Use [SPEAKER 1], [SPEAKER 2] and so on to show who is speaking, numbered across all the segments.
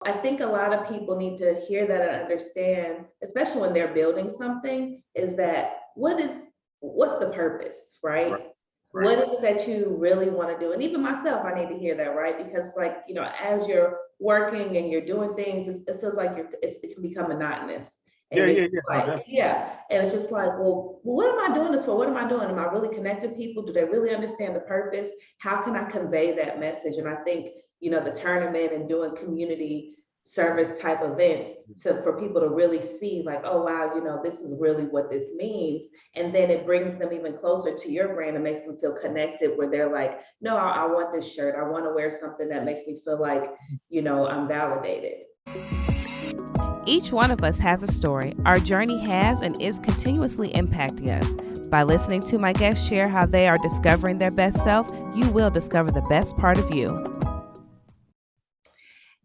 [SPEAKER 1] I think a lot of people need to hear that and understand, especially when they're building something, is that what's the purpose,
[SPEAKER 2] Right,
[SPEAKER 1] right?
[SPEAKER 2] right.
[SPEAKER 1] What is it that you really want to do? And even myself, I need to hear that, right? Because like, as you're working and you're doing things, it feels like it can become monotonous.
[SPEAKER 2] Yeah,
[SPEAKER 1] And it's
[SPEAKER 2] yeah, yeah. No,
[SPEAKER 1] like,
[SPEAKER 2] definitely.
[SPEAKER 1] yeah. And it's just like, well, what am I doing this for? What am I doing? Am I really connecting people? Do they really understand the purpose? How can I convey that message? And I think, the tournament and doing community service type events for people to really see like, oh wow, this is really what this means. And then it brings them even closer to your brand and makes them feel connected where they're like, no, I want this shirt. I want to wear something that makes me feel like, I'm validated.
[SPEAKER 3] Each one of us has a story. Our journey has and is continuously impacting us. By listening to my guests share how they are discovering their best self, you will discover the best part of you.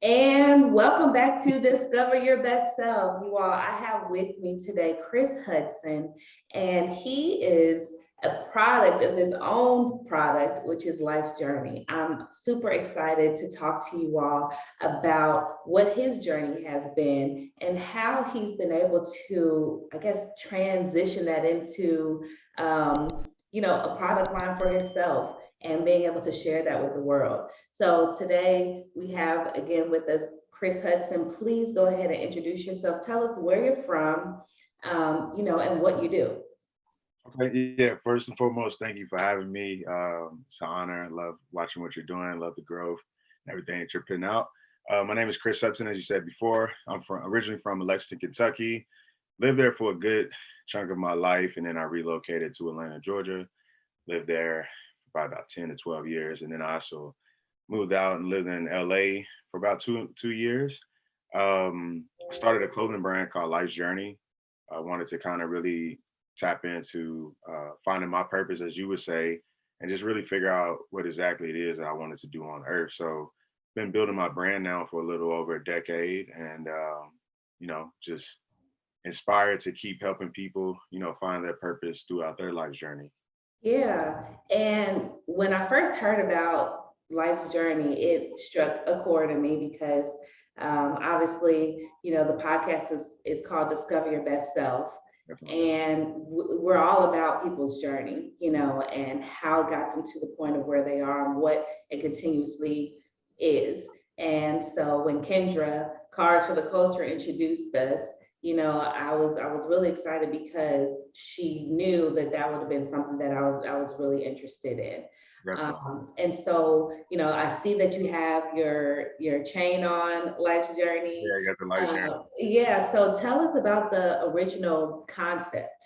[SPEAKER 1] And welcome back to Discover Your Best Self. You all, I have with me today Cris Hudson, and he is a product of his own product, which is Life's Journey. I'm super excited to talk to you all about what his journey has been and how he's been able to, I guess, transition that into, a product line for himself and being able to share that with the world. So today we have again with us Cris Hudson. Please go ahead and introduce yourself. Tell us where you're from, and what you do.
[SPEAKER 2] Okay, yeah. First and foremost, thank you for having me. It's an honor. I love watching what you're doing. Love the growth and everything that you're putting out. My name is Cris Hudson, as you said before. I'm originally from Lexington, Kentucky. Lived there for a good chunk of my life, and then I relocated to Atlanta, Georgia. Lived there for about 10 to 12 years, and then I also moved out and lived in LA for about two years. Started a clothing brand called Life's Journey. I wanted to kind of really tap into finding my purpose, as you would say, and just really figure out what exactly it is that I wanted to do on Earth. So, been building my brand now for a little over a decade, and just inspired to keep helping people, find their purpose throughout their life's journey.
[SPEAKER 1] Yeah. And when I first heard about Life's Journey, it struck a chord in me because obviously, the podcast is called Discover Your Best Self.
[SPEAKER 2] Definitely.
[SPEAKER 1] And we're all about people's journey, and how it got them to the point of where they are and what it continuously is. And so when Kendra, Cars for the Culture, introduced us, I was really excited because she knew that that would have been something that I was really interested in.
[SPEAKER 2] Definitely.
[SPEAKER 1] And so, I see that you have your chain on Life's Journey.
[SPEAKER 2] Yeah, I got the life's journey.
[SPEAKER 1] Yeah, so tell us about the original concept.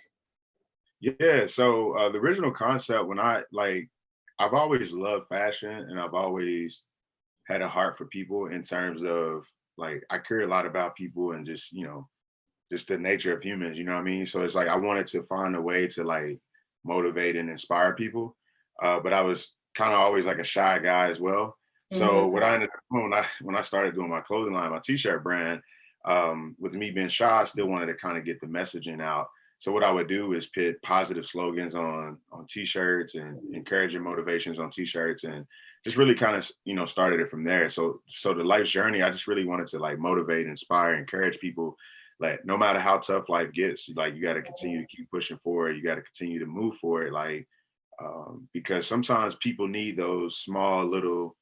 [SPEAKER 2] Yeah, so the original concept, when I've always loved fashion, and I've always had a heart for people in terms of like I care a lot about people and just just the nature of humans. You know what I mean? So it's like I wanted to find a way to like motivate and inspire people, but I was kind of always like a shy guy as well. So
[SPEAKER 1] Mhm.
[SPEAKER 2] what I ended up doing when I started doing my clothing line, my t-shirt brand, with me being shy, I still wanted to kind of get the messaging out. So what I would do is put positive slogans on t-shirts and encouraging motivations on t-shirts, and just really kind of started it from there. So the life's journey, I just really wanted to like motivate, inspire, encourage people. Like no matter how tough life gets, like you got to continue to keep pushing forward. You got to continue to move forward. Like because sometimes people need those small little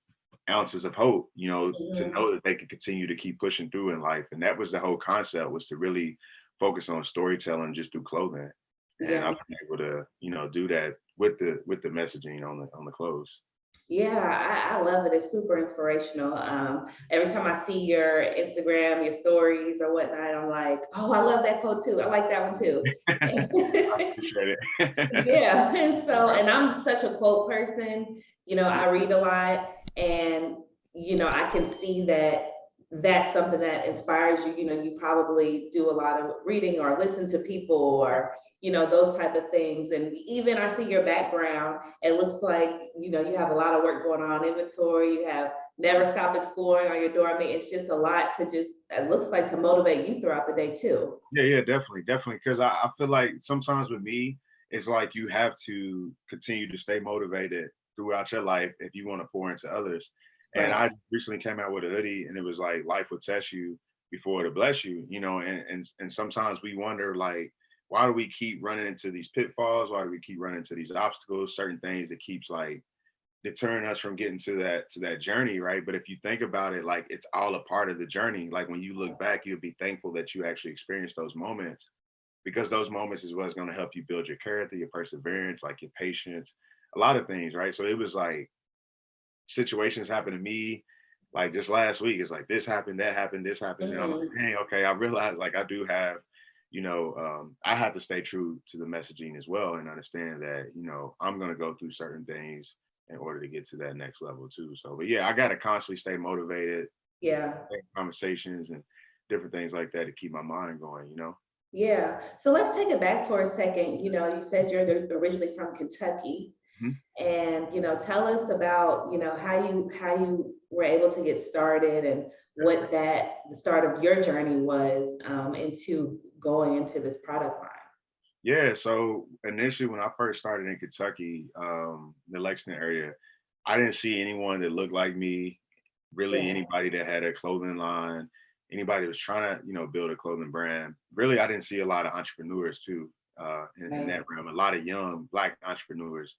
[SPEAKER 2] ounces of hope, to
[SPEAKER 1] Mhm.
[SPEAKER 2] know that they can continue to keep pushing through in life. And that was the whole concept, was to really focus on storytelling just through clothing. And
[SPEAKER 1] Yeah.
[SPEAKER 2] I've been able to, do that with the messaging on the clothes.
[SPEAKER 1] Yeah, I love it. It's super inspirational. Every time I see your Instagram, your stories or whatnot, I'm like, oh, I love that quote too. I like that one too.
[SPEAKER 2] Appreciate it.
[SPEAKER 1] Yeah. And I'm such a quote person. I read a lot and, I can see that that's something that inspires you. You probably do a lot of reading or listen to people or, those type of things. And even I see your background, it looks like, you have a lot of work going on, inventory, you have never stop exploring on your door. I mean, it's just a lot to just, it looks like to motivate you throughout the day too.
[SPEAKER 2] Yeah, yeah, definitely, definitely. Because I feel like sometimes with me, it's like you have to continue to stay motivated throughout your life if you want to pour into others. And I recently came out with a hoodie, and it was like, life will test you before it'll bless you, you know. And sometimes we wonder, like, why do we keep running into these pitfalls? Why do we keep running into these obstacles? Certain things that keeps like deterring us from getting to that journey, right? But if you think about it, like, it's all a part of the journey. Like, when you look back, you'll be thankful that you actually experienced those moments, because those moments is what's going to help you build your character, your perseverance, like your patience, a lot of things, right? So it was like situations happened to me, like just last week. It's like, this happened, that happened, this happened, and I'm like, dang, okay, I realized, like, I do have, I have to stay true to the messaging as well, and understand that, I'm going to go through certain things in order to get to that next level too. So, but yeah, I got to constantly stay motivated,
[SPEAKER 1] Yeah.
[SPEAKER 2] conversations and different things like that to keep my mind going.
[SPEAKER 1] Yeah. So let's take it back for a second. You said you're originally from Kentucky.
[SPEAKER 2] Mhm.
[SPEAKER 1] And tell us about how you were able to get started, and what the start of your journey was into going into this product line.
[SPEAKER 2] Yeah, so initially when I first started in Kentucky, the Lexington area, I didn't see anyone that looked like me, really
[SPEAKER 1] Yeah.
[SPEAKER 2] anybody that had a clothing line, anybody that was trying to, build a clothing brand. Really, I didn't see a lot of entrepreneurs too, in that
[SPEAKER 1] Right.
[SPEAKER 2] realm, a lot of young Black entrepreneurs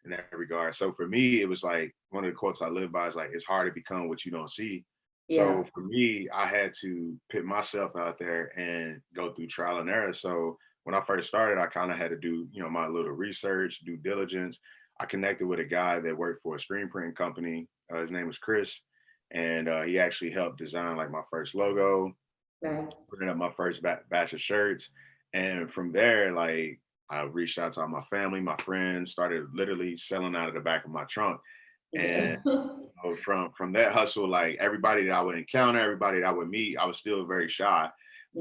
[SPEAKER 2] in that regard. So for me, it was like, one of the quotes I live by is like, it's hard to become what you don't see.
[SPEAKER 1] Yeah.
[SPEAKER 2] So for me, I had to put myself out there and go through trial and error. So when I first started, I kind of had to do, my little research, due diligence. I connected with a guy that worked for a screen printing company. His name was Chris, and he actually helped design like my first logo,
[SPEAKER 1] Nice.
[SPEAKER 2] putting up my first batch of shirts. And from there, like, I reached out to all my family, my friends, started literally selling out of the back of my trunk.
[SPEAKER 1] Yeah.
[SPEAKER 2] And from that hustle, like, everybody that I would encounter, everybody that I would meet, I was still very shy.
[SPEAKER 1] Mhm.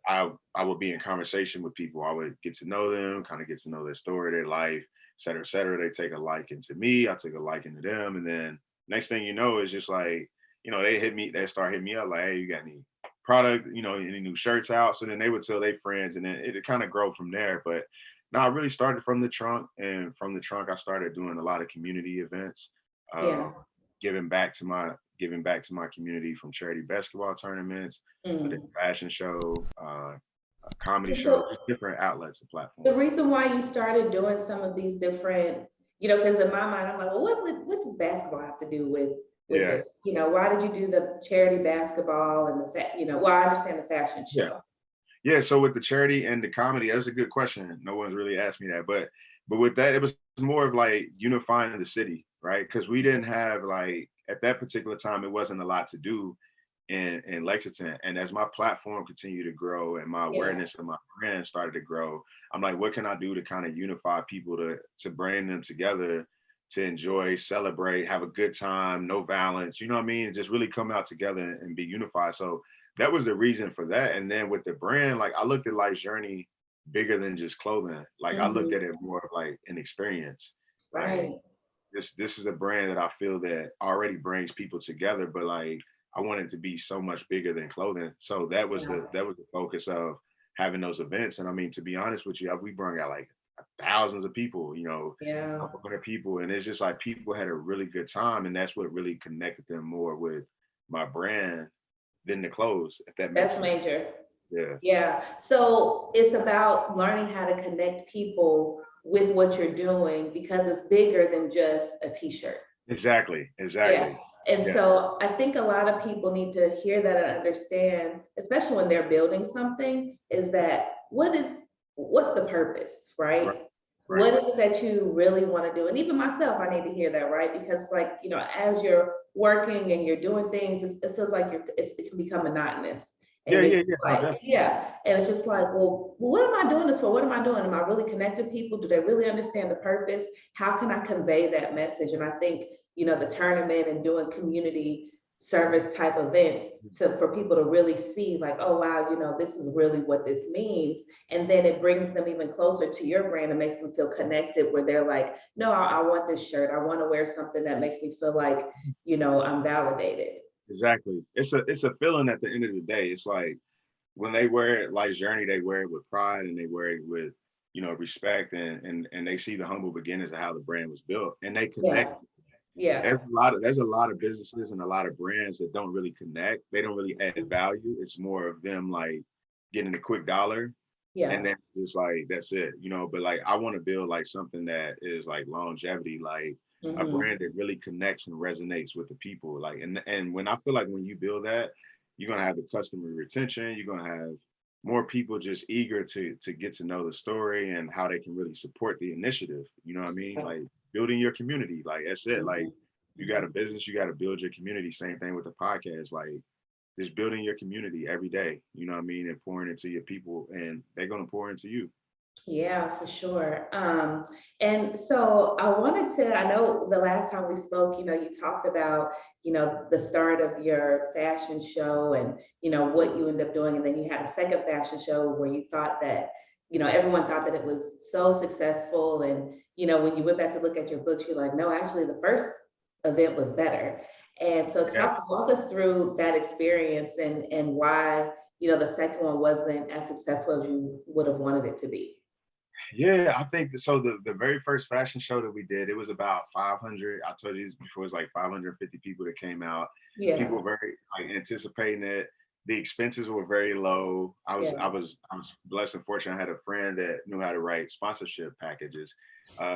[SPEAKER 2] But I would be in conversation with people. I would get to know them, kind of get to know their story, their life, et cetera, et cetera. They take a liking to me, I take a liking to them. And then next thing you know, it's just like, they start hitting me up like, hey, you got any product, any new shirts out? So then they would tell their friends, and then it kind of grow from there. But no, I really started from the trunk, and from the trunk, I started doing a lot of community events, uh,
[SPEAKER 1] Yeah.
[SPEAKER 2] giving back to my community, from charity basketball tournaments, a
[SPEAKER 1] Mm.
[SPEAKER 2] fashion show, a comedy show,
[SPEAKER 1] So
[SPEAKER 2] just different outlets and
[SPEAKER 1] the
[SPEAKER 2] platforms.
[SPEAKER 1] reason why you started doing some of these different, because in my mind, I'm like, well, what does basketball have to do with
[SPEAKER 2] Yeah,
[SPEAKER 1] this? Why did you do the charity basketball and well, I understand the fashion
[SPEAKER 2] yeah,
[SPEAKER 1] show.
[SPEAKER 2] yeah. So with the charity and the comedy, that was a good question. No one's really asked me that, but with that, it was more of like unifying the city, right? Because we didn't have, like, at that particular time, it wasn't a lot to do in Lexington. And as my platform continued to grow and my
[SPEAKER 1] Yeah.
[SPEAKER 2] awareness of my brand started to grow, I'm like, what can I do to kind of unify people, to bring them together, to enjoy, celebrate, have a good time, no violence, you know what I mean? And just really come out together and be unified. So that was the reason for that. And then with the brand, like, I looked at Life's Journey bigger than just clothing. Like, I looked
[SPEAKER 1] Hmm.
[SPEAKER 2] at it more of like an experience. Like,
[SPEAKER 1] Right.
[SPEAKER 2] this is a brand that I feel that already brings people together, but like, I want it to be so much bigger than clothing. So that was
[SPEAKER 1] Yeah.
[SPEAKER 2] the focus of having those events. And I mean, to be honest with you, we brought out like thousands of people, a
[SPEAKER 1] Yeah.
[SPEAKER 2] couple hundred people, and it's just like people had a really good time, and that's what really connected them more with my brand than the clothes, if that makes
[SPEAKER 1] That's
[SPEAKER 2] sense.
[SPEAKER 1] major.
[SPEAKER 2] Yeah,
[SPEAKER 1] Yeah. So it's about learning how to connect people with what you're doing, because it's bigger than just a t-shirt.
[SPEAKER 2] exactly,
[SPEAKER 1] Yeah.
[SPEAKER 2] exactly.
[SPEAKER 1] And
[SPEAKER 2] Yeah,
[SPEAKER 1] so I think a lot of people need to hear that and understand, especially when they're building something, is that what's the purpose,
[SPEAKER 2] right,
[SPEAKER 1] right?
[SPEAKER 2] right.
[SPEAKER 1] What is it that you really want to do? And even myself, I need to hear that, right? Because like, as you're working and you're doing things, it feels like it can become monotonous.
[SPEAKER 2] Yeah,
[SPEAKER 1] And it's
[SPEAKER 2] yeah, yeah. No,
[SPEAKER 1] like,
[SPEAKER 2] definitely.
[SPEAKER 1] yeah. And it's just like, well, what am I doing this for? What am I doing? Am I really connecting people? Do they really understand the purpose? How can I convey that message? And I think the tournament and doing community service type events for people to really see like, oh wow, this is really what this means. And then it brings them even closer to your brand and makes them feel connected, where they're like, no, I want this shirt. I want to wear something that makes me feel like, I'm validated.
[SPEAKER 2] Exactly. It's a feeling at the end of the day. It's like, when they wear it like Journey, they wear it with pride, and they wear it with, respect, and they see the humble beginnings of how the brand was built, and they connect.
[SPEAKER 1] Yeah. Yeah.
[SPEAKER 2] There's a lot of businesses and a lot of brands that don't really connect. They don't really add value. It's more of them like getting a quick dollar, and
[SPEAKER 1] Yeah.
[SPEAKER 2] then just like that's it, but like I want to build like something that is like longevity, like a
[SPEAKER 1] Hmm.
[SPEAKER 2] brand that really connects and resonates with the people, like, and when I feel like when you build that, you're gonna have the customer retention, you're gonna have more people just eager to get to know the story and how they can really support the initiative, you know what I mean, like building your community, like that's it, like you got a business, you got to build your community. Same thing with the podcast, like just building your community every day, you know what I mean, and pouring into your people, and they're gonna pour into you.
[SPEAKER 1] Yeah, for sure. And so I wanted to, I know the last time we spoke, you talked about, the start of your fashion show and, what you ended up doing. And then you had a second fashion show where you thought that, everyone thought that it was so successful. And, when you went back to look at your books, you're like, no, actually the first event was better. And so
[SPEAKER 2] Yeah.
[SPEAKER 1] walk us through that experience and why, the second one wasn't as successful as you would have wanted it to be.
[SPEAKER 2] Yeah, I think so. The very first fashion show that we did, it was about 500. I told you this before, it was like 550 people that came out. People
[SPEAKER 1] Yeah.
[SPEAKER 2] were very like anticipating it. The expenses were very low.
[SPEAKER 1] Yeah.
[SPEAKER 2] I was blessed and fortunate. I had a friend that knew how to write sponsorship packages,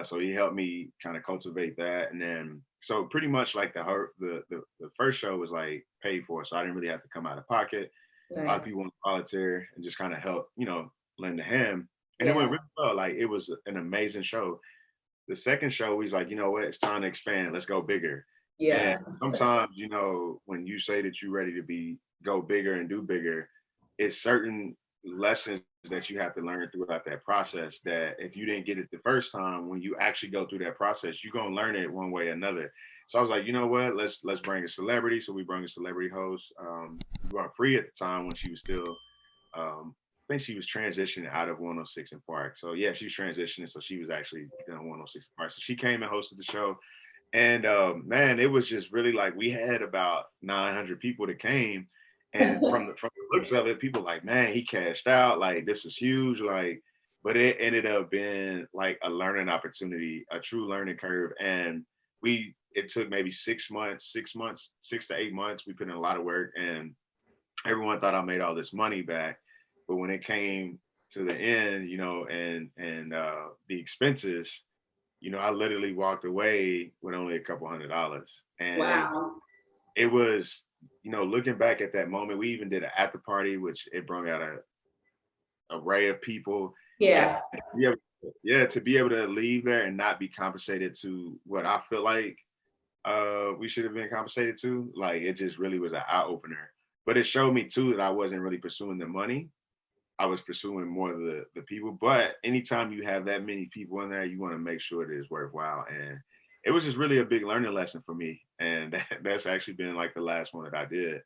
[SPEAKER 2] so he helped me kind of cultivate that. And then so pretty much like the first show was like paid for, so I didn't really have to come out of pocket. A lot of
[SPEAKER 1] Nice.
[SPEAKER 2] people want to volunteer and just kind of help, lend a hand. And it went
[SPEAKER 1] Yeah.
[SPEAKER 2] really well. Like it was an amazing show. The second show, he's like, you know what? It's time to expand. Let's go bigger. And
[SPEAKER 1] Yeah.
[SPEAKER 2] sometimes, when you say that you're ready to go bigger and do bigger, it's certain lessons that you have to learn throughout that process that if you didn't get it the first time, when you actually go through that process, you're gonna learn it one way or another. So I was like, you know what? Let's bring a celebrity. So we brought a celebrity host. We brought Free at the time when she was still I think she was transitioning out of 106 in Park. So yeah, she's transitioning. So she was actually doing 106 in Park. So she came and hosted the show. And man, it was just really like we had about 900 people that came. And from the looks of it, people like, man, he cashed out. Like this is huge. Like, but it ended up being like a learning opportunity, a true learning curve. And it took maybe 6 months, 6 to 8 months. We put in a lot of work, and everyone thought I made all this money back. But when it came to the end, and the expenses, I literally walked away with only a couple $100. And
[SPEAKER 1] Wow.
[SPEAKER 2] it was, looking back at that moment, we even did an after party, which it brought out a array of people. And
[SPEAKER 1] Yeah.
[SPEAKER 2] yeah, yeah, to be able to leave there and not be compensated to what I feel like we should have been compensated to, like it just really was an eye opener. But it showed me too that I wasn't really pursuing the money. I was pursuing more of the people. But anytime you have that many people in there, you want to make sure that it's worthwhile. And it was just really a big learning lesson for me. And that's actually been like the last one that I did.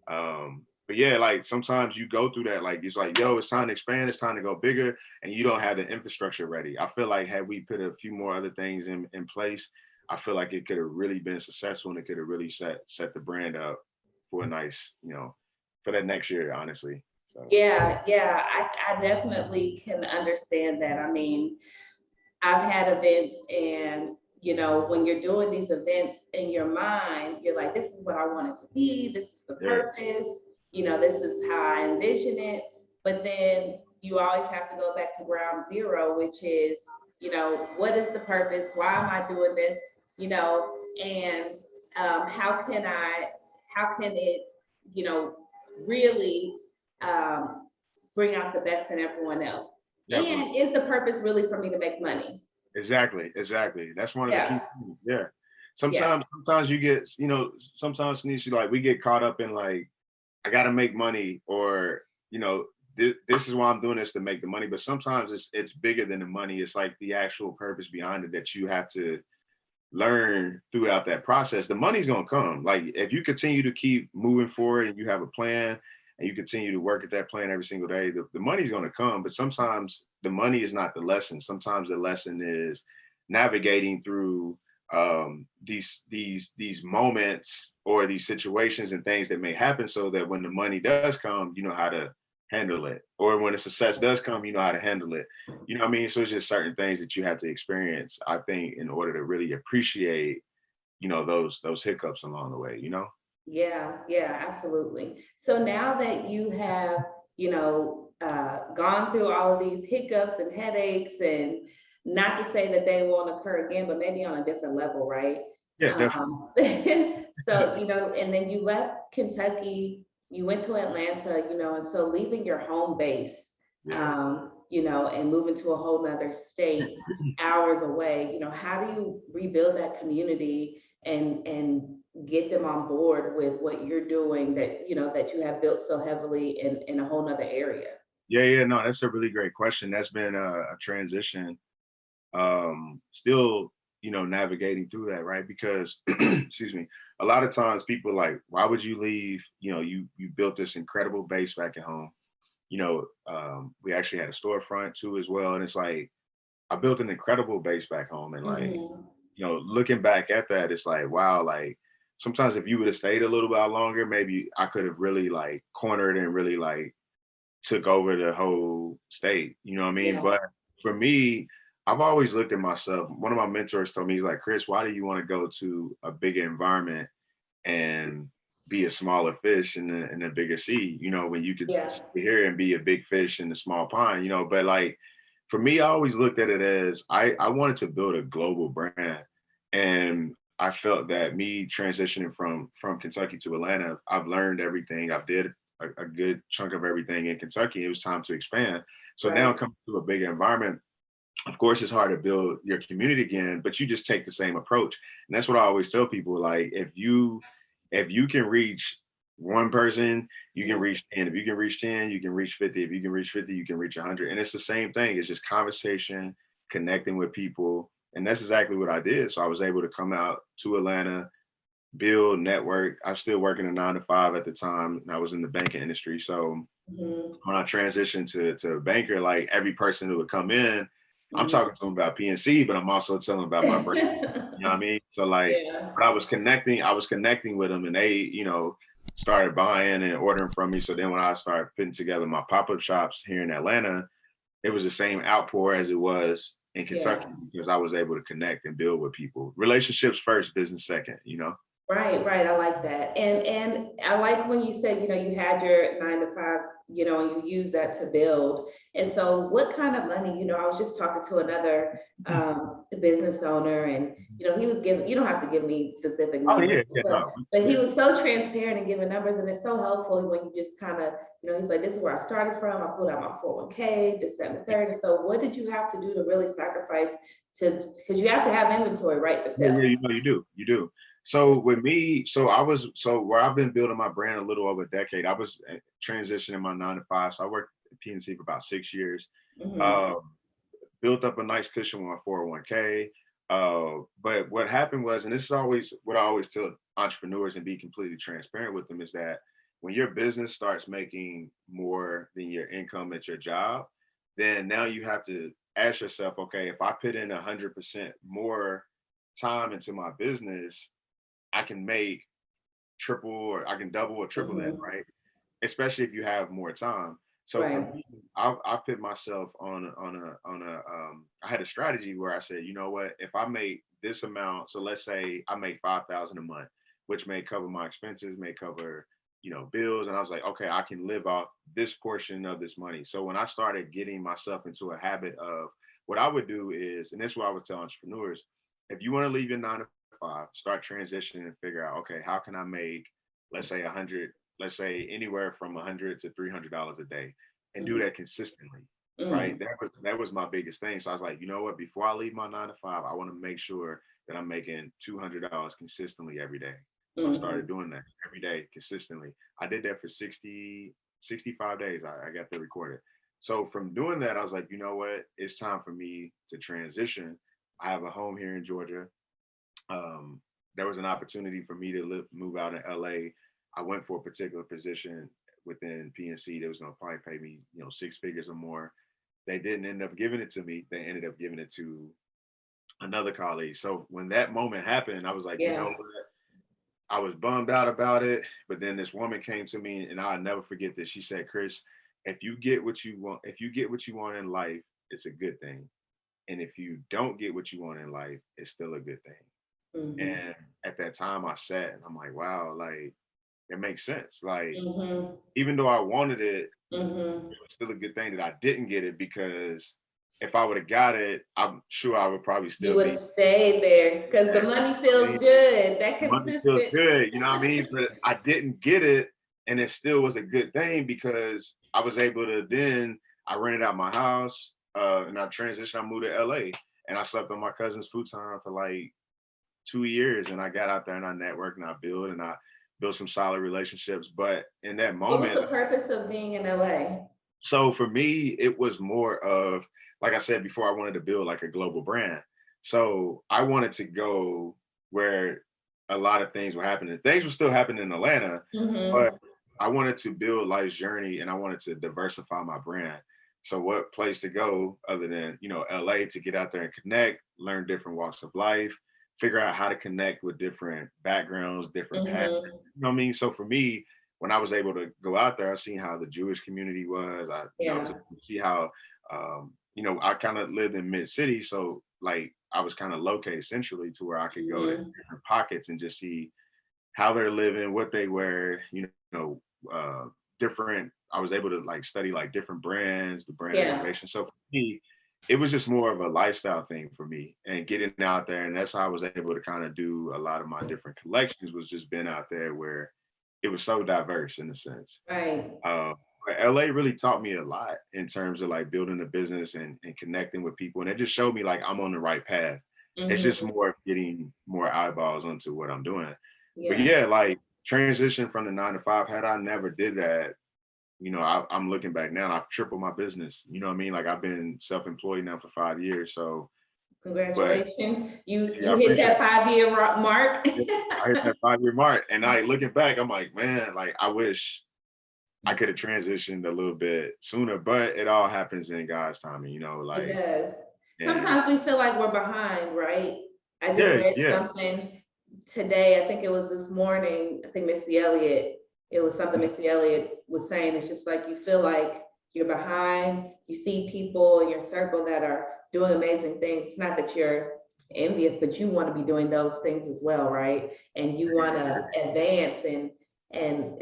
[SPEAKER 2] But yeah, like sometimes you go through that, like it's like, yo, it's time to expand, it's time to go bigger, and you don't have the infrastructure ready. I feel like had we put a few more other things in place, I feel like it could have really been successful, and it could have really set the brand up for a nice, for that next year, honestly. So
[SPEAKER 1] Yeah. Yeah. I definitely can understand that. I mean, I've had events and when you're doing these events in your mind, you're like, this is what I want it to be, this is the
[SPEAKER 2] yeah,
[SPEAKER 1] purpose, this is how I envision it. But then you always have to go back to ground zero, which is, what is the purpose? Why am I doing this? And how can it, you know, really bring out the best in everyone else?
[SPEAKER 2] definitely.
[SPEAKER 1] And is the purpose really for me to make money?
[SPEAKER 2] Exactly. That's one of the key
[SPEAKER 1] Yeah.
[SPEAKER 2] things. Yeah.
[SPEAKER 1] Yeah.
[SPEAKER 2] Sometimes you get, sometimes Tanisha, like we get caught up in like, I gotta make money, or, this is why I'm doing this to make the money. But sometimes it's bigger than the money. It's like the actual purpose behind it that you have to learn throughout that process. The money's gonna come. Like if you continue to keep moving forward and you have a plan and you continue to work at that plan every single day, the money's gonna come. But sometimes the money is not the lesson. Sometimes the lesson is navigating through these moments or these situations and things that may happen, so that when the money does come, you know how to handle it. Or when the success does come, you know how to handle it. You know what I mean? So it's just certain things that you have to experience, I think, in order to really appreciate, those hiccups along the way,
[SPEAKER 1] Yeah, yeah, absolutely. So now that you have, gone through all of these hiccups and headaches, and not to say that they won't occur again, but maybe on a different level, right?
[SPEAKER 2] Yeah, definitely.
[SPEAKER 1] Um, so, and then you left Kentucky, you went to Atlanta, and so leaving your home base,
[SPEAKER 2] Yeah.
[SPEAKER 1] and moving to a whole nother state, hours away, how do you rebuild that community and get them on board with what you're doing, that you have built so heavily in a whole nother area?
[SPEAKER 2] Yeah, no, that's a really great question. That's been a transition, still, navigating through that, right? Because excuse me, a lot of times people like, why would you leave? You built this incredible base back at home. We actually had a storefront too as well. And it's like, I built an incredible base back home. And like,
[SPEAKER 1] Mhm.
[SPEAKER 2] looking back at that, it's like, wow, like sometimes if you would have stayed a little bit longer, maybe I could have really like cornered and really like took over the whole state. You know what I mean?
[SPEAKER 1] Yeah.
[SPEAKER 2] But for me, I've always looked at myself. One of my mentors told me, he's like, Chris, why do you want to go to a bigger environment and be a smaller fish in a bigger sea, when you could
[SPEAKER 1] Yeah.
[SPEAKER 2] sit here and be a big fish in a small pond, but like for me, I always looked at it as I wanted to build a global brand. And I felt that me transitioning from Kentucky to Atlanta, I've learned everything. I've did a good chunk of everything in Kentucky. It was time to expand. So now
[SPEAKER 1] Right.
[SPEAKER 2] coming to a bigger environment, of course it's hard to build your community again, but you just take the same approach. And that's what I always tell people, like if you can reach one person, you can
[SPEAKER 1] Mhm.
[SPEAKER 2] reach 10. If you can reach 10, you can reach 50. If you can reach 50, you can reach 100. And it's the same thing. It's just conversation, connecting with people. And that's exactly what I did. So I was able to come out to Atlanta, build, network. I was still working a 9 to 5 at the time, and I was in the banking industry. So
[SPEAKER 1] Mhm.
[SPEAKER 2] when I transitioned to a banker, like every person who would come in, I'm
[SPEAKER 1] Mhm.
[SPEAKER 2] talking to them about PNC, but I'm also telling them about my brand. You know what I mean? So like,
[SPEAKER 1] Yeah.
[SPEAKER 2] but I was connecting with them, and they, started buying and ordering from me. So then when I started putting together my pop-up shops here in Atlanta, it was the same outpour as it was in
[SPEAKER 1] Yeah.
[SPEAKER 2] Kentucky, because I was able to connect and build with people. Relationships first, business second.
[SPEAKER 1] Right, right. I like that. And I like when you said, you had your 9 to 5, and you use that to build. And so what kind of money, I was just talking to another business owner, and he was giving, you don't have to give me specific
[SPEAKER 2] Oh
[SPEAKER 1] numbers,
[SPEAKER 2] yeah, yeah,
[SPEAKER 1] but
[SPEAKER 2] no,
[SPEAKER 1] but he
[SPEAKER 2] yeah.
[SPEAKER 1] was so transparent and giving numbers, and it's so helpful when you just kind of, he's like, this is where I started from. I pulled out my 401k, this, that, and the third. And so what did you have to do to really sacrifice because you have to have inventory, right, to
[SPEAKER 2] Yeah,
[SPEAKER 1] sell?
[SPEAKER 2] yeah, you do. So with me, so where I've been building my brand a little over a decade. I was transitioning my 9 to 5, so I worked at PNC for about 6 years.
[SPEAKER 1] Hmm.
[SPEAKER 2] Um, Built up a nice cushion with my 401k. But what happened was, and this is always what I always tell entrepreneurs and be completely transparent with them, is that when your business starts making more than your income at your job, then now you have to ask yourself, okay, if I put in 100% more time into my business, I can make triple, or I can double or triple that,
[SPEAKER 1] Hmm.
[SPEAKER 2] right? Especially if you have more time. So for
[SPEAKER 1] Right.
[SPEAKER 2] me, I put myself on a I had a strategy where I said, you know what, if I make this amount, so let's say I make 5,000 a month, which may cover my expenses, may cover, bills. And I was like, okay, I can live off this portion of this money. So when I started getting myself into a habit of, what I would do is, and this is what I would tell entrepreneurs, if you want to leave your 9 to 5, start transitioning and figure out, okay, how can I make, let's say 100, let's say anywhere from $100 to $300 a day, and do
[SPEAKER 1] Hmm.
[SPEAKER 2] that consistently, right?
[SPEAKER 1] Hmm.
[SPEAKER 2] That was my biggest thing. So I was like, you know what? Before I leave my 9 to 5, I want to make sure that I'm making $200 consistently every day. So I started
[SPEAKER 1] Hmm.
[SPEAKER 2] doing that every day consistently. I did that for 65 days. I got to record it. So from doing that, I was like, you know what? It's time for me to transition. I have a home here in Georgia. um, there was an opportunity for me to move out in LA. I went for a particular position within PNC that was going to probably pay me, 6 figures or more. They didn't end up giving it to me. They ended up giving it to another colleague. So when that moment happened, I was like, you know
[SPEAKER 1] Yeah.
[SPEAKER 2] what? I was bummed out about it. But then this woman came to me, and I'll never forget this. She said, Chris, if you get what you want in life, it's a good thing. And if you don't get what you want in life, it's still a good thing. And at that time I sat and I'm like, wow, like it makes sense. Like
[SPEAKER 1] Mm-hmm.
[SPEAKER 2] even though I wanted it,
[SPEAKER 1] Mm-hmm.
[SPEAKER 2] it was still a good thing that I didn't get it, because if I would have got it, I'm sure I would probably
[SPEAKER 1] You
[SPEAKER 2] still
[SPEAKER 1] would
[SPEAKER 2] be
[SPEAKER 1] stay there because the
[SPEAKER 2] there.
[SPEAKER 1] money
[SPEAKER 2] I
[SPEAKER 1] feels
[SPEAKER 2] mean,
[SPEAKER 1] good. That
[SPEAKER 2] money feels
[SPEAKER 1] consistent.
[SPEAKER 2] good, you know what I mean? But I didn't get it, and it still was a good thing because I was able to then I rented out my house, and I transitioned. I moved to LA, and I slept on my cousin's futon for like 2 years, and I got out there and I networked and I built some solid relationships. But in that
[SPEAKER 1] What was
[SPEAKER 2] moment,
[SPEAKER 1] the purpose of being in LA?
[SPEAKER 2] so for me, it was more of, like I said before, I wanted to build like a global brand. So I wanted to go where a lot of things were happening. Things were still happening in Atlanta,
[SPEAKER 1] Mm-hmm.
[SPEAKER 2] but I wanted to build Life's Journey and I wanted to diversify my brand. So what place to go other than, LA, to get out there and connect, learn different walks of life, figure out how to connect with different backgrounds, different paths.
[SPEAKER 1] Mm-hmm.
[SPEAKER 2] You know what I mean? So for me, when I was able to go out there, I seen how the Jewish community was. I was
[SPEAKER 1] Yeah.
[SPEAKER 2] able to see how, I kind of lived in mid city, so like I was kind of located centrally to where I could go to
[SPEAKER 1] Mm-hmm.
[SPEAKER 2] different pockets and just see how they're living, what they wear, different. I was able to like study like different brands, the brand
[SPEAKER 1] Yeah.
[SPEAKER 2] elevation. So for me, it was just more of a lifestyle thing for me and getting out there. And that's how I was able to kind of do a lot of my different collections, was just being out there where it was so diverse in a sense.
[SPEAKER 1] Right.
[SPEAKER 2] But LA really taught me a lot in terms of like building a business and connecting with people. And it just showed me like I'm on the right path. It's just
[SPEAKER 1] Mm-hmm.
[SPEAKER 2] more of getting more eyeballs onto what I'm doing. But
[SPEAKER 1] Yeah.
[SPEAKER 2] yeah, like transition from the 9 to 5, had I never did that, I'm looking back now and I've tripled my business. You know what I mean? Like I've been self-employed now for 5 years. So, but
[SPEAKER 1] Congratulations. You
[SPEAKER 2] yeah, I
[SPEAKER 1] hit
[SPEAKER 2] appreciate
[SPEAKER 1] that 5 year mark.
[SPEAKER 2] it. I hit that 5 year mark, and I looking back, I'm like, man, like I wish I could have transitioned a little bit sooner, but it all happens in God's timing,
[SPEAKER 1] It
[SPEAKER 2] like,
[SPEAKER 1] does.
[SPEAKER 2] and
[SPEAKER 1] Sometimes we feel like we're behind, right? I just
[SPEAKER 2] yeah,
[SPEAKER 1] read
[SPEAKER 2] yeah.
[SPEAKER 1] something today. I think it was this morning. I think Missy Elliott, it was something
[SPEAKER 2] Mhm.
[SPEAKER 1] Missy Elliott was saying. It's just like you feel like you're behind. You see people in your circle that are doing amazing things. It's not that you're envious, but you want to be doing those things as well, right? And you want to advance, and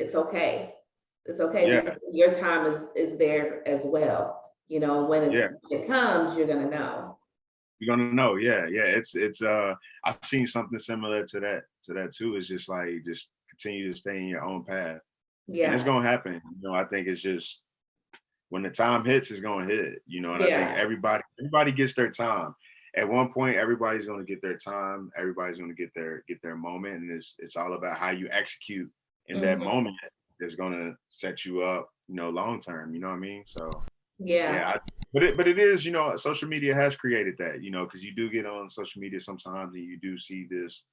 [SPEAKER 1] it's okay. It's okay
[SPEAKER 2] Yeah,
[SPEAKER 1] because your time is there as well. When
[SPEAKER 2] yeah.
[SPEAKER 1] it comes, you're gonna know.
[SPEAKER 2] You're gonna know. Yeah, yeah. It's I've seen something similar to that too. It's just like just continue to stay in your own path. And it's
[SPEAKER 1] Yeah,
[SPEAKER 2] gonna happen. I think it's just when the time hits, it's gonna hit. And I think
[SPEAKER 1] yeah.
[SPEAKER 2] everybody gets their time. At one point, everybody's gonna get their time. Everybody's gonna get their moment, and it's all about how you execute in that
[SPEAKER 1] Hmm.
[SPEAKER 2] moment that's gonna set you up, long term. You know what I mean? So
[SPEAKER 1] Yeah.
[SPEAKER 2] yeah, but it is, social media has created that, because you do get on social media sometimes and you do see this.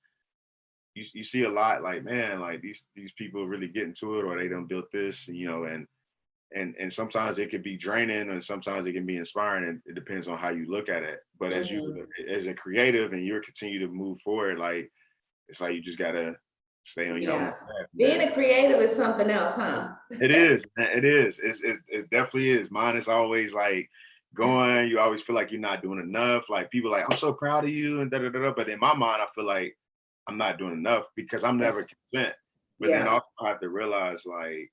[SPEAKER 2] You see a lot like, man, like these people really get into it, or they done built this, and sometimes it could be draining and sometimes it can be inspiring, and it depends on how you look at it. But
[SPEAKER 1] Hmm.
[SPEAKER 2] as a creative and you're continue to move forward, like it's like you just gotta stay on your own
[SPEAKER 1] Yeah.
[SPEAKER 2] path,
[SPEAKER 1] Being
[SPEAKER 2] man.
[SPEAKER 1] a creative is something else, huh?
[SPEAKER 2] It is, man, it is. It definitely is. Mine is always like going, you always feel like you're not doing enough. Like people like, I'm so proud of you and da da da da. But in my mind, I feel like I'm not doing enough because I'm
[SPEAKER 1] Yeah.
[SPEAKER 2] never content. But then
[SPEAKER 1] Yeah.
[SPEAKER 2] also I have to realize like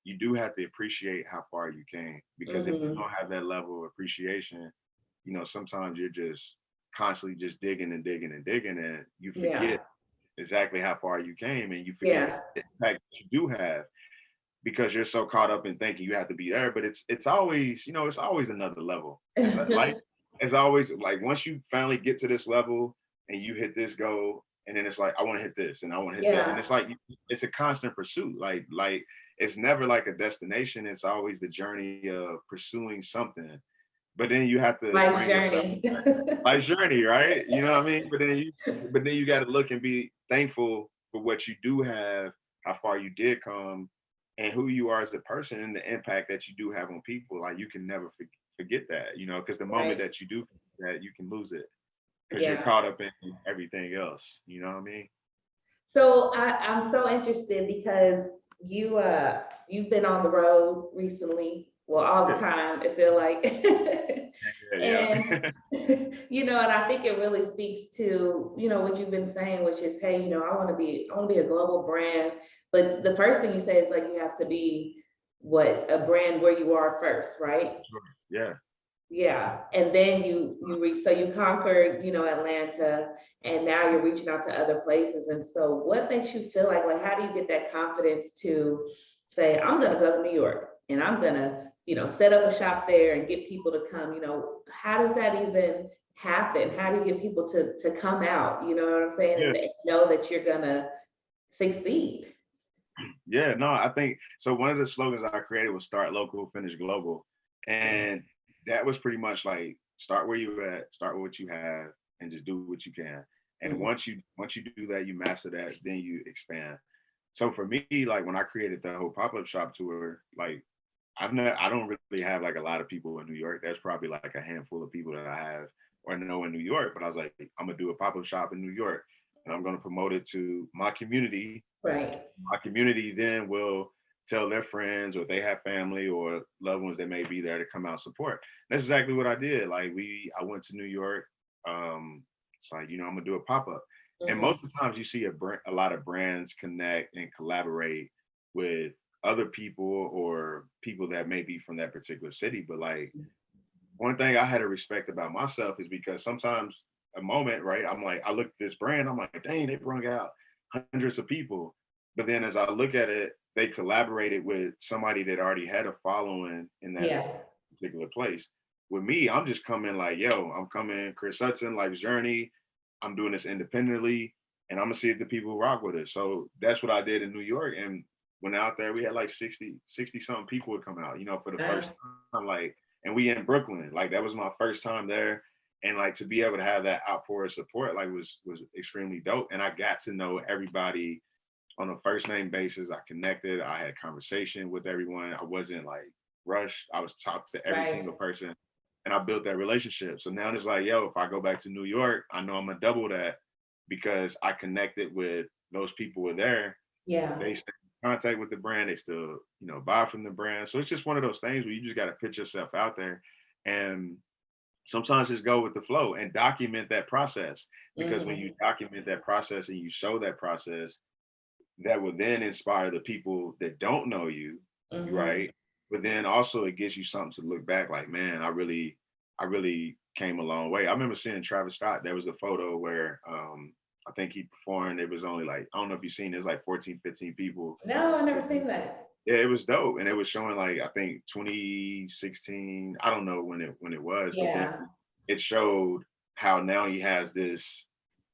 [SPEAKER 2] you do have to appreciate how far you came, because if you
[SPEAKER 1] Hmm.
[SPEAKER 2] don't have that level of appreciation, sometimes you're just constantly just digging and digging and digging, and you
[SPEAKER 1] Yeah.
[SPEAKER 2] forget exactly how far you came, and you forget
[SPEAKER 1] Yeah.
[SPEAKER 2] the impact that you do have, because you're so caught up in thinking you have to be there. But it's always, it's always another level. It's like it's always like once you finally get to this level and you hit this goal, and then it's like I want to hit this and I want to hit that, and
[SPEAKER 1] Yeah.
[SPEAKER 2] it's like it's a constant pursuit. Like it's never like a destination. It's always the journey of pursuing something. But then you have to
[SPEAKER 1] Life's
[SPEAKER 2] bring yourself
[SPEAKER 1] journey.
[SPEAKER 2] life journey, right? You know what I mean? But then you got to look and be thankful for what you do have, how far you did come, and who you are as a person, and the impact that you do have on people. Like you can never forget that, because the moment
[SPEAKER 1] Right.
[SPEAKER 2] that you do that, you can lose it because you're
[SPEAKER 1] Yeah.
[SPEAKER 2] caught up in everything else. You know what I mean?
[SPEAKER 1] So I'm so interested because you've been on the road recently. Well, all the time, it feel like.
[SPEAKER 2] Yeah.
[SPEAKER 1] And, and I think it really speaks to, what you've been saying, which is, hey, I want to be a global brand. But the first thing you say is like, you have to be a brand where you are first, right?
[SPEAKER 2] Sure. Yeah.
[SPEAKER 1] Yeah. And then you conquered, Atlanta, and now you're reaching out to other places. And so what makes you feel like, how do you get that confidence to say, I'm going to go to New York and I'm going to, set up a shop there and get people to come? How does that even happen? How do you get people to come out? You know what I'm saying?
[SPEAKER 2] Yeah.
[SPEAKER 1] And know that you're going to succeed.
[SPEAKER 2] Yeah, no, I think so. One of the slogans I created was start local, finish global. And that was pretty much like start where you at, start with what you have, and just do what you can. And once you do that, you master that, then you expand. So for me, like when I created the whole pop-up shop tour, like I don't really have like a lot of people in New York. There's probably like a handful of people that I have or know in New York. But I was like, I'm gonna do a pop-up shop in New York and I'm gonna promote it to my community.
[SPEAKER 1] Right.
[SPEAKER 2] My community then will tell their friends or they have family or loved ones that may be there to come out and support. That's exactly what I did. Like I went to New York. It's like, I'm gonna do a pop-up. And most of the times you see a lot of brands connect and collaborate with other people or people that may be from that particular city. But like one thing I had to respect about myself is because sometimes a moment, right? I'm like, I look at this brand, I'm like, dang, they brought out hundreds of people. But then as I look at it, they collaborated with somebody that already had a following in that particular place. With me, I'm just coming like, yo, I'm coming, Cris Hudson, Life's Journey. I'm doing this independently and I'm gonna see if the people rock with it. So that's what I did in New York. And when out there, we had like 60 something people would come out, for the first time, like, and we in Brooklyn, like that was my first time there. And like to be able to have that outpour of support, like was extremely dope. And I got to know everybody on a first name basis. I connected, I had conversation with everyone. I wasn't like rushed. I was talked to every single person and I built that relationship. So now it's like, yo, if I go back to New York, I know I'm gonna double that because I connected with those people were there.
[SPEAKER 1] Yeah.
[SPEAKER 2] They stay in contact with the brand. They still, buy from the brand. So it's just one of those things where you just got to put yourself out there and sometimes just go with the flow and document that process. Because when you document that process and you show that process, that will then inspire the people that don't know you, right? But then also it gives you something to look back like, man, I really came a long way. I remember seeing Travis Scott. There was a photo where I think he performed. It was only like, I don't know if you've seen, it was like 14, 15 people.
[SPEAKER 1] No, I've never seen that.
[SPEAKER 2] Yeah, it was dope. And it was showing like, I think 2016, I don't know when it was, but then it showed how now he has this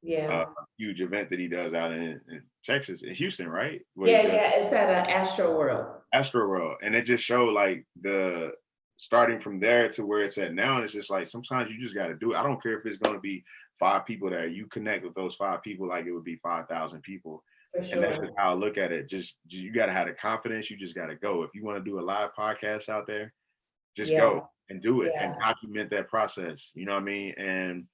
[SPEAKER 2] huge event that he does out in Texas, in Houston, right?
[SPEAKER 1] It's at Astro World.
[SPEAKER 2] Astro World. And it just showed like the starting from there to where it's at now. And it's just like, sometimes you just got to do it. I don't care if it's going to be 5 people there. You connect with those 5 people like it would be 5,000 people.
[SPEAKER 1] For sure.
[SPEAKER 2] And that's just how I look at it. Just you got to have the confidence. You just got to go. If you want to do a live podcast out there, just go and do it and document that process. You know what I mean? And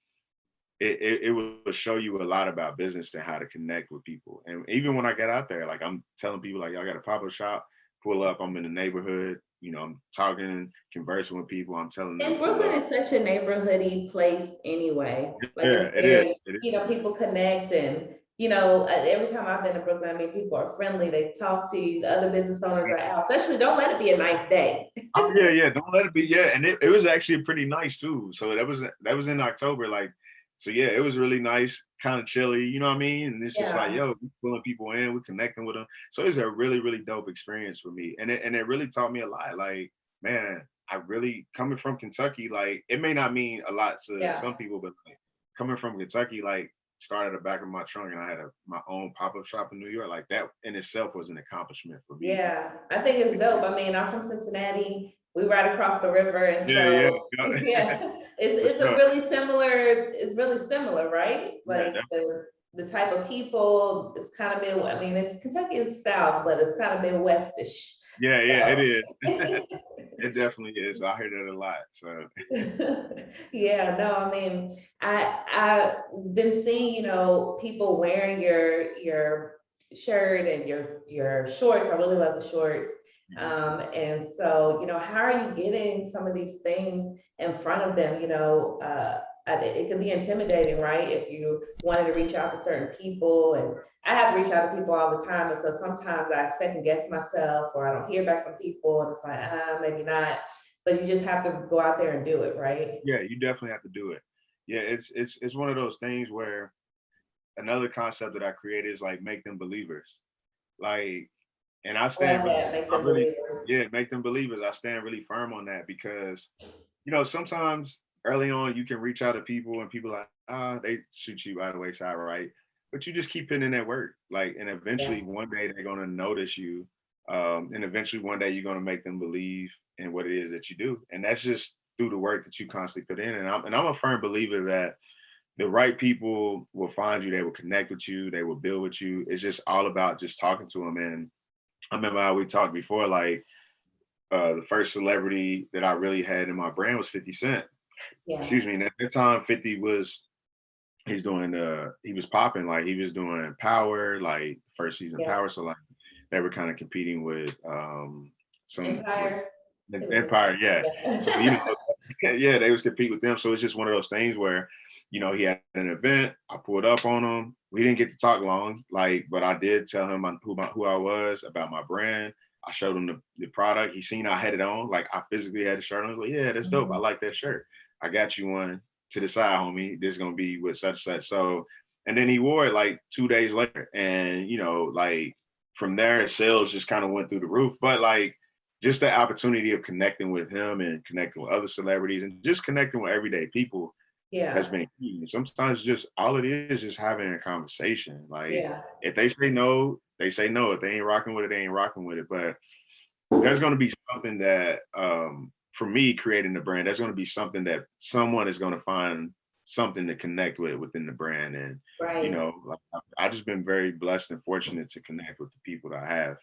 [SPEAKER 2] it will show you a lot about business and how to connect with people. And even when I get out there, like I'm telling people like, y'all got a pop-up shop, pull up, I'm in the neighborhood, I'm talking, conversing with people, I'm telling them.
[SPEAKER 1] And Brooklyn is such a neighborhoody place anyway. Like
[SPEAKER 2] it is.
[SPEAKER 1] People connect and, every time I've been to Brooklyn, I mean, people are friendly, they talk to you, the other business owners are out, especially don't let it be a nice day.
[SPEAKER 2] Oh, yeah, don't let it be, and it was actually pretty nice too. So that was in October, like, so yeah, it was really nice, kind of chilly, you know what I mean? And it's just like, yo, we're pulling people in, we're connecting with them. So it's a really, really dope experience for me. And it really taught me a lot. Like, man, I really, coming from Kentucky, like, it may not mean a lot to some people, but like, coming from Kentucky, like, started at the back of my trunk and I had my own pop-up shop in New York. Like, that in itself was an accomplishment for me.
[SPEAKER 1] Yeah, I think it's dope. I mean, I'm from Cincinnati. We right across the river, and it's really similar, right? Like the type of people, it's kind of I mean, it's Kentucky is south, but it's kind of Midwestish.
[SPEAKER 2] It is. It definitely is. I hear that a lot. So
[SPEAKER 1] I mean, I've been seeing, people wearing your shirt and your shorts. I really love the shorts. And so, how are you getting some of these things in front of them? It can be intimidating, right? If you wanted to reach out to certain people, and I have to reach out to people all the time. And so sometimes I second guess myself, or I don't hear back from people, and it's like, maybe not. But you just have to go out there and do it, right?
[SPEAKER 2] Yeah, you definitely have to do it. Yeah, it's one of those things where another concept that I created is like make them believers. Like, and I
[SPEAKER 1] I love
[SPEAKER 2] stand really,
[SPEAKER 1] that. Make
[SPEAKER 2] I
[SPEAKER 1] them
[SPEAKER 2] really,
[SPEAKER 1] believers.
[SPEAKER 2] yeah, make them believers. I stand really firm on that because, sometimes early on you can reach out to people and people like, they shoot you by the wayside, right? But you just keep putting in that work, like, and
[SPEAKER 1] Yeah.
[SPEAKER 2] eventually one day they're gonna notice you, and eventually one day you're gonna make them believe in what it is that you do, and that's just through the work that you constantly put in. And I'm a firm believer that the right people will find you, they will connect with you, they will build with you. It's just all about just talking to them. And I remember how we talked before, like the first celebrity that I really had in my brand was 50 Cent.
[SPEAKER 1] Yeah.
[SPEAKER 2] Excuse me. And at that time, 50 was he was popping, like he was doing Power, like first season
[SPEAKER 1] Yeah.
[SPEAKER 2] Power. So like they were kind of competing with some with
[SPEAKER 1] Empire.
[SPEAKER 2] Empire, yeah. So
[SPEAKER 1] Yeah.
[SPEAKER 2] yeah, they was compete with them. So it's just one of those things where, he had an event. I pulled up on him. We didn't get to talk long, like, but I did tell him who I was, about my brand. I showed him the product. He seen I had it on, like I physically had the shirt on. I was like, yeah, that's dope. I like that shirt. I got you one to the side, homie. This is gonna be with such such. So, and then he wore it like 2 days later, and like from there, sales just kind of went through the roof. But like just the opportunity of connecting with him and connecting with other celebrities and just connecting with everyday people has
[SPEAKER 1] Yeah.
[SPEAKER 2] been key. Sometimes just all it is just having a conversation. Like
[SPEAKER 1] Yeah.
[SPEAKER 2] if they say no, they say no. If they ain't rocking with it, they ain't rocking with it. But there's going to be something that, for me, creating the brand, there's going to be something that someone is going to find something to connect with within the brand. And,
[SPEAKER 1] Right.
[SPEAKER 2] like, I've just been very blessed and fortunate to connect with the people that I have,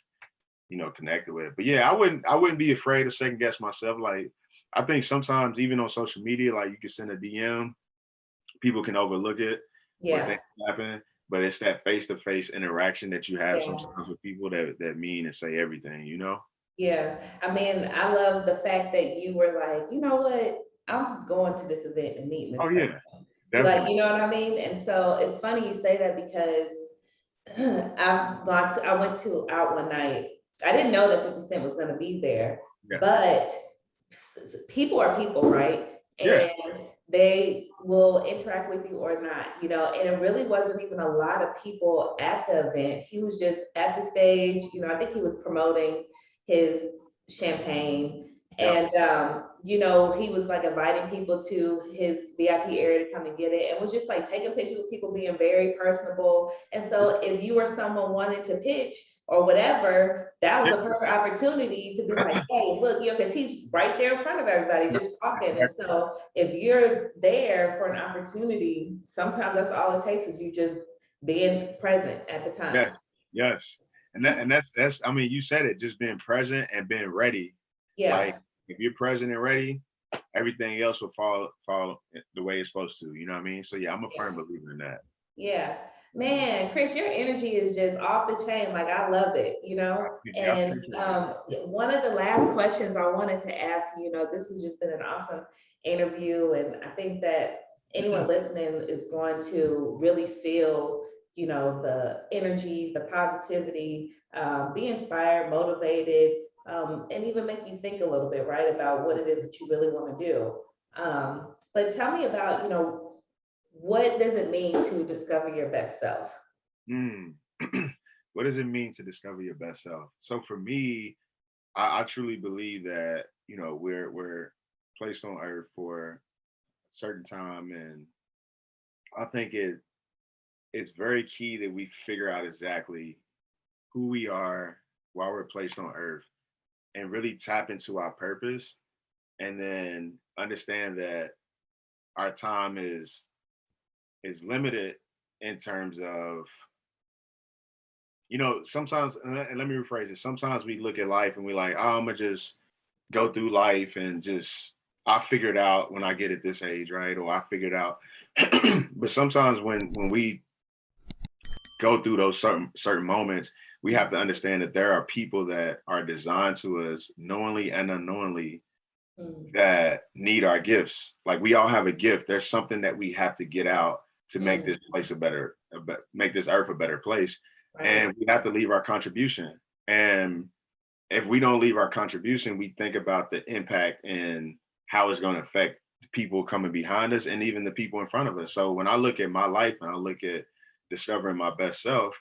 [SPEAKER 2] connected with. But yeah, I wouldn't be afraid to second guess myself. Like, I think sometimes even on social media, like you can send a DM, people can overlook it, what
[SPEAKER 1] Yeah.
[SPEAKER 2] things happen. But it's that face-to-face interaction that you have
[SPEAKER 1] Yeah.
[SPEAKER 2] sometimes with people that mean and say everything.
[SPEAKER 1] Yeah. I mean, I love the fact that you were like, you know what? I'm going to this event and meeting this
[SPEAKER 2] Oh
[SPEAKER 1] person.
[SPEAKER 2] yeah,
[SPEAKER 1] Like,
[SPEAKER 2] definitely.
[SPEAKER 1] you know what I mean? And so it's funny you say that because I went to out one night. I didn't know that 50 Cent was going to be there,
[SPEAKER 2] Yeah.
[SPEAKER 1] but people are people, right?
[SPEAKER 2] Yeah.
[SPEAKER 1] And they will interact with you or not, and it really wasn't even a lot of people at the event. He was just at the stage, I think he was promoting his champagne.
[SPEAKER 2] Yeah.
[SPEAKER 1] And he was like inviting people to his VIP area to come and get it, and was just like taking pictures with people, being very personable. And so if you were someone wanting to pitch or whatever, that was a perfect opportunity to be like, hey, look, because he's right there in front of everybody just talking. And so if you're there for an opportunity, sometimes that's all it takes, is you just being present at the
[SPEAKER 2] Yeah.
[SPEAKER 1] time.
[SPEAKER 2] Yes. And that's I mean, you said it, just being present and being ready. Like
[SPEAKER 1] Yeah.
[SPEAKER 2] if you're present and ready, everything else will fall the way it's supposed to. You know what I mean? So yeah, I'm a
[SPEAKER 1] Yeah.
[SPEAKER 2] firm believer in that.
[SPEAKER 1] Yeah. Man, Chris, your energy is just off the chain. Like, I love it,
[SPEAKER 2] I
[SPEAKER 1] And
[SPEAKER 2] appreciate it.
[SPEAKER 1] one of the last questions I wanted to ask you, this has just been an awesome interview. And I think that anyone listening is going to really feel, the energy, the positivity, be inspired, motivated, and even make you think a little bit, right, about what it is that you really want to do. But tell me about, what does it mean to discover your best self?
[SPEAKER 2] Mm. What does it mean to discover your best self? So for me, I truly believe that, we're placed on earth for a certain time. And I think it's very key that we figure out exactly who we are while we're placed on earth and really tap into our purpose, and then understand that our time is limited in terms of, sometimes, and let me rephrase it. Sometimes we look at life and we like, oh, I'm gonna just go through life and just I figure it out when I get at this age, right? Or I figured out. But sometimes when we go through those certain moments, we have to understand that there are people that are designed to us knowingly and unknowingly that need our gifts. Like we all have a gift. There's something that we have to get out to make this place make this earth a better place.
[SPEAKER 1] Right.
[SPEAKER 2] And we have to leave our contribution. And if we don't leave our contribution, we think about the impact and how it's going to affect the people coming behind us and even the people in front of us. So when I look at my life and I look at discovering my best self,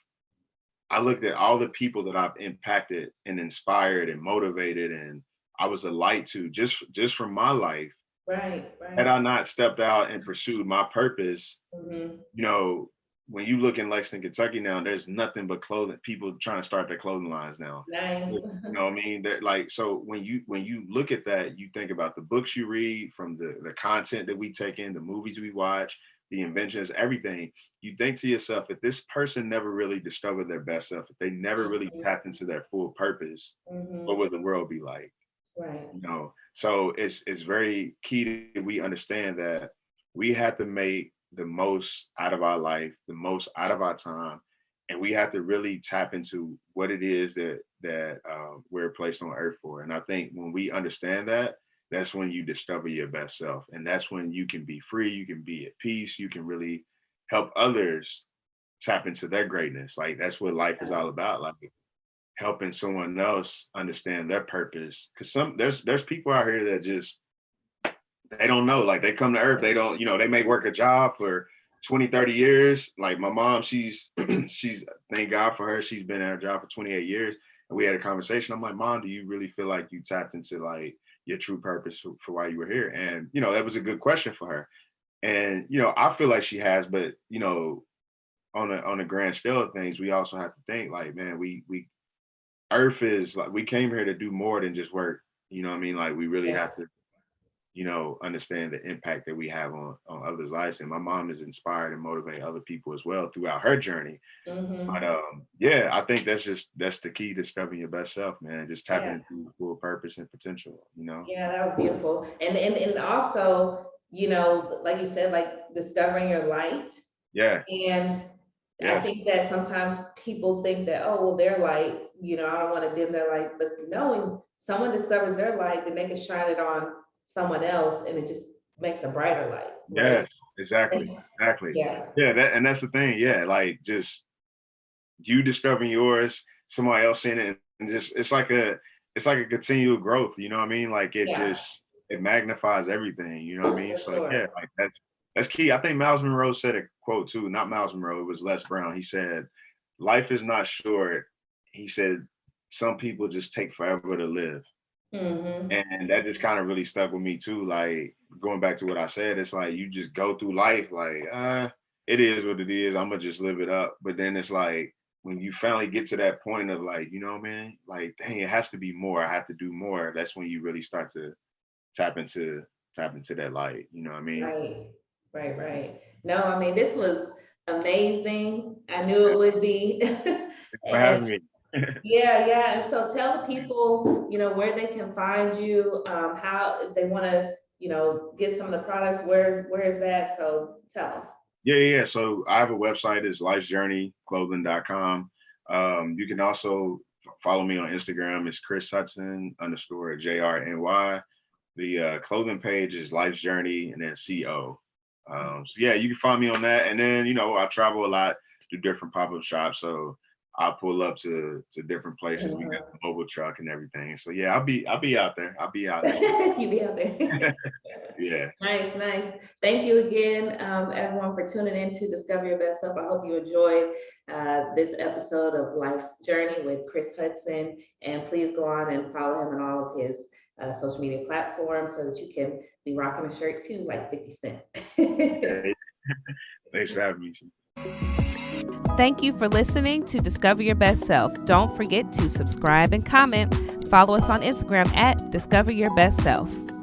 [SPEAKER 2] I looked at all the people that I've impacted and inspired and motivated, and I was a light to just from my life.
[SPEAKER 1] Right.
[SPEAKER 2] Had I not stepped out and pursued my purpose, you know, when you look in Lexington, Kentucky now, there's nothing but clothing, people trying to start their clothing lines now.
[SPEAKER 1] Nice.
[SPEAKER 2] You know what I mean? They're like, so when you look at that, you think about the books you read, from the content that we take in, the movies we watch, the inventions, everything. You think to yourself, if this person never really discovered their best self, if they never really tapped into their full purpose, what would the world be like?
[SPEAKER 1] Right.
[SPEAKER 2] You know, so it's very key that we understand that we have to make the most out of our life, the most out of our time, and we have to really tap into what it is that we're placed on earth for. And I think when we understand that, that's when you discover your best self, and that's when you can be free, you can be at peace, you can really help others tap into their greatness. Like that's what life is all about, like helping someone else understand their purpose. Because there's people out here that just, they don't know, like they come to earth, they don't, you know, they may work a job for 20, 30 years. Like my mom, she's thank God for her, she's been at her job for 28 years. And we had a conversation. I'm like, Mom, do you really feel like you tapped into like your true purpose for why you were here? And, you know, that was a good question for her. And, you know, I feel like she has, but, you know, on a grand scale of things, we also have to think like, man, we earth is like, we came here to do more than just work. You know what I mean? Like we really have to, you know, understand the impact that we have on others' lives. And my mom is inspired and motivate other people as well throughout her journey. But yeah, I think that's the key, discovering your best self, man. Just tapping into full purpose and potential, you know?
[SPEAKER 1] Yeah, that was beautiful. And also, you know, like you said, like discovering your light.
[SPEAKER 2] Yeah.
[SPEAKER 1] And I think that sometimes people think that, oh, well, their light, you know, I don't want to dim their light. But no, when someone discovers their light, then they can shine it on someone else, and it just makes a brighter light. Right?
[SPEAKER 2] Yes, exactly.
[SPEAKER 1] Yeah.
[SPEAKER 2] And that's the thing. Yeah, like just you discovering yours, somebody else seeing it, and just it's like a continual growth. You know what I mean? Like it magnifies everything. You know what I mean? So yeah, like that's key. I think Miles Monroe said a quote too. Not Miles Monroe. It was Les Brown. He said, "Life is not short." He said, "Some people just take forever to live." And that just kind of really stuck with me too. Like going back to what I said, it's like you just go through life like, it is what it is. I'm gonna just live it up. But then it's like when you finally get to that point of like, you know, man, like, dang, it has to be more. I have to do more. That's when you really start to tap into that light. You know what I mean?
[SPEAKER 1] Right. No, I mean, this was amazing. I knew it would be.
[SPEAKER 2] For having me.
[SPEAKER 1] Yeah. And so tell the people, you know, where they can find you, how if they want to, you know, get some of the products, where is that? So tell them.
[SPEAKER 2] Yeah. So I have a website, it's lifesjourneyclothing.com. You can also follow me on Instagram. It's Cris Hudson _JRNY. The clothing page is Life's Journey and then CO. So yeah, you can find me on that. And then, you know, I travel a lot to different pop-up shops. So I'll pull up to different places. We got the mobile truck and everything. So yeah, I'll be out there. I'll be out there.
[SPEAKER 1] You be out there.
[SPEAKER 2] Yeah.
[SPEAKER 1] Nice. Thank you again, everyone, for tuning in to Discover Your Best Self. I hope you enjoyed this episode of Life's Journey with Cris Hudson. And please go on and follow him on all of his social media platforms so that you can be rocking a shirt too, like 50 Cent.
[SPEAKER 2] Thanks for having me.
[SPEAKER 3] Thank you for listening to Discover Your Best Self. Don't forget to subscribe and comment. Follow us on Instagram at Discover Your Best Self.